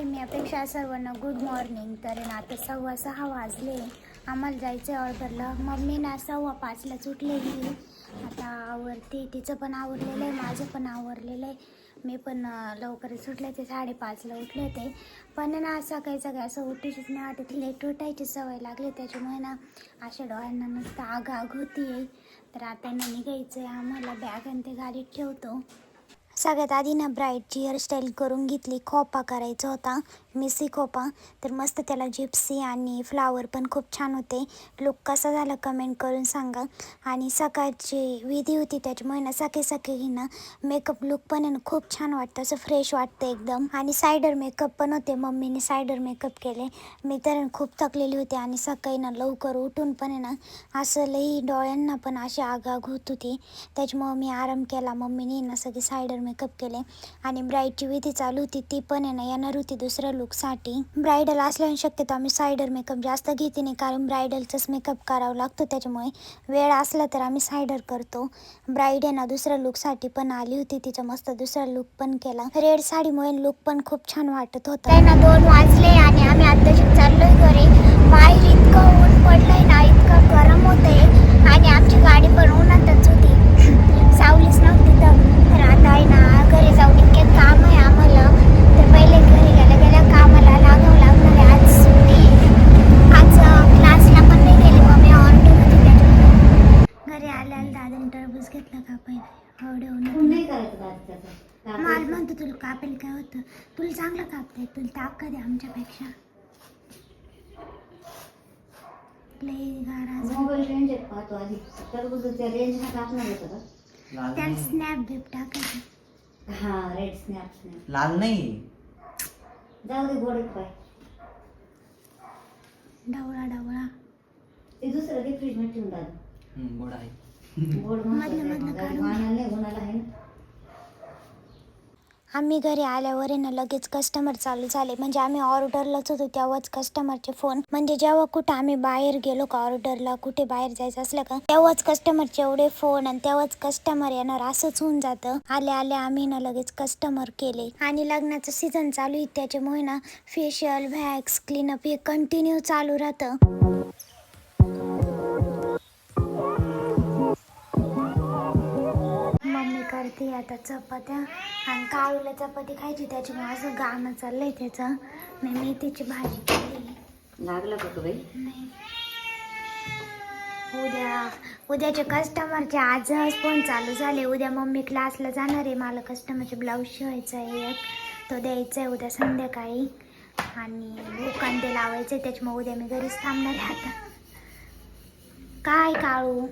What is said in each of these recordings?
हाय, मी अपेक्षा सर्वांना good morning. तर ना आता 6:15 वाजले. आम्हाला जायचं आहे ऑर्डरला. मम्मी ना 5:15ला उठलेली. आता आवरते, तिचं पण आवरलेलं आहे, माझं पण आवरलेलं आहे. मी पण लवकरच उठले ते 5:30ला उठले होते. पण ना सकाळी असं उठायचीच नाही वाटत, लेट उठायची सवय लागली. त्याच्यामुळे ना अशा डोळ्यांना नुसतं आग होती आहे. तर आता ना निघायचं आहे आम्हाला. बॅग आणि ते गाडीत ठेवतो. सगळ्यात आधी ना ब्राईडची हेअरस्टाईल करून घेतली. खोपा करायचा होता, मिसी खोपा. तर मस्त त्याला जिप्सी आणि फ्लावर पण खूप छान होते. लुक कसा झाला कमेंट करून सांगा. आणि सकाळची विधी होती त्याच्यामुळे ना सकाळी ना मेकअप लुक पण आहे ना खूप छान वाटतं, असं फ्रेश वाटतं एकदम. आणि सायडर मेकअप पण होते, मम्मीने सायडर मेकअप केले. मी तर खूप थकलेली होती आणि सकाळी ना लवकर उठून पण आहे ना असं लई डोळ्यांना पण अशी आग होत होती. त्याच्यामुळं मी आराम केला. मम्मीने ना सगळे सायडर मेकअप केले. आणि ब्राईडची विधी चालू होती, ती पण आहे ना येणार होती दुसऱ्या लुकसाठी. ब्रायडल असल्याने शक्यतो आम्ही सायडर मेकअप जास्त घेते नाही, कारण ब्रायडलचाच मेकअप करावा लागतो. त्याच्यामुळे वेळ असला तर आम्ही सायडर करतो. ब्राईड आहे ना दुसऱ्या लुकसाठी पण आली होती, तिचा मस्त दुसरा लुक पण केला. रेड साडीमुळे लुक पण खूप छान वाटत होता. ना 2 वाजले आणि आम्ही आत्ताशी चाललोय घरी. बाहेर इतकं ऊन पडलंय ना, इतकं गरम होतंय. आणि आमची गाडी पण उन्हातच होती, सावलीच नव्हती. तर आता आहे ना घरी जाऊन इतके काम आहे आम्हाला. तर पहिले घरी गेल्या कामाला लागावं लागणार आहे. आज सुट्टी, आज क्लासला पण नाही गेली, मग मी ऑर्डर होती त्याच्यामुळे. घरी आल्याला दादाने टरबूज घेतला का पहिले एवढे उन्हात. मला म्हणतो तुला कापेल काय होतं, तुला चांगलं कापताय, तुला ताकद आहे आमच्यापेक्षा. मोबाईल रेंज पाहतो आधी, टरबूजाच्या रेंज ना टाकणार होतं का? त्याला स्नॅप गिफ्ट टाकायचं. हा, रेड स्नॅप. लाल नाही, जाऊ दे, गोड पाय. ढवळा ते दुसरं ते फ्रीज मध्ये ठेवून दादा. गोड आहे. गोड मधलं काढून. नाही गुणाला आहे ना. आम्ही घरी आल्यावर आहे ना लगेच कस्टमर चालू झाले. म्हणजे आम्ही ऑर्डरलाच होतो तेव्हाच कस्टमरचे फोन. म्हणजे जेव्हा कुठं आम्ही बाहेर गेलो का ऑर्डरला, कुठे बाहेर जायचं असलं का, तेव्हाच कस्टमरचे एवढे फोन आणि तेव्हाच कस्टमर येणार, असंच होऊन जातं. आले आम्ही ना लगेच कस्टमर केले. आणि लग्नाचं सीझन चालू आहे त्याच्यामुळे ना फेशियल, वॅक्स, क्लीनअप हे कंटिन्यू चालू राहतं. मम्मी करते आता चपात्या आणि काळूला चपाती खायची, त्याच्यामुळे असं गाणं चाललंय त्याचं. मी मेथीची भाजी केली. लागलं का बाई? नाही, उद्याचे कस्टमरचे आजच फोन चालू झाले. उद्या मम्मी क्लासला जाणार आहे, मला कस्टमरचे ब्लाऊज शिवायचा आहे एक, तो द्यायचा आहे उद्या संध्याकाळी. आणि दुकान ते लावायचं आहे, त्याच्यामुळे उद्या मी घरीच थांबणार आहे. आता काय काळू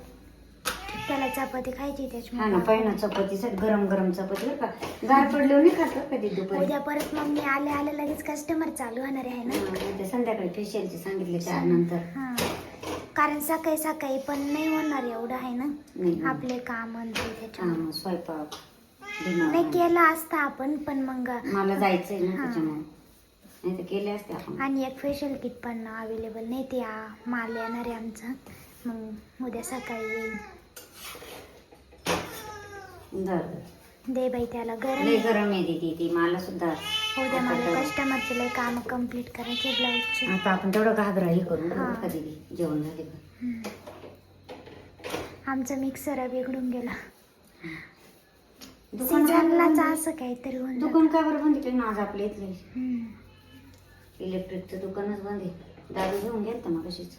त्याला चपाती खायची हा ना, त्याच्यामुळे. पहिला चपाती गरम गरम चपाती बरं का, गार पडल्यावर नाही खात कधी दुपारी. उद्या परत मम्मी आले लगेच कस्टमर चालू होणार आहे ना. उद्या संध्याकाळी फेशियलचे सांगितले 4 नंतर. हां, कारण सकाळी पण नाही होणार एवढं आहे ना नाही. आपले काम म्हणते त्याच्यामुळे. हा, स्वयंपाक नाही केलं असतं आपण, पण मग मला जायचंय ना हा. त्याच्यामुळे, नाही तर केले असते आपण. आणि एक फेशियल किट पण अवेलेबल नाही, ते माल येणार आहे आमचा, मग उद्या सकाळी येईल. दे बाई त्याला गरम लय गरम आहे दीदी, ती मला सुद्धा. उद्या मला कस्टमरचे लय काम कम्प्लीट करायचे ब्लाऊजचे. आता आपण तेवढं घागरा हे करून हा. का दीदी, जेवण झाले का? आमचा मिक्सर बिघडून गेला. दुकान असं काहीतरी होऊन जातं. दुकान का बरं बंद केलं ना आज आपल्या इथले? हम्म. इलेक्ट्रिकचं दुकानच बंद आहे. दारू घेऊन गेलं तर मग कशीच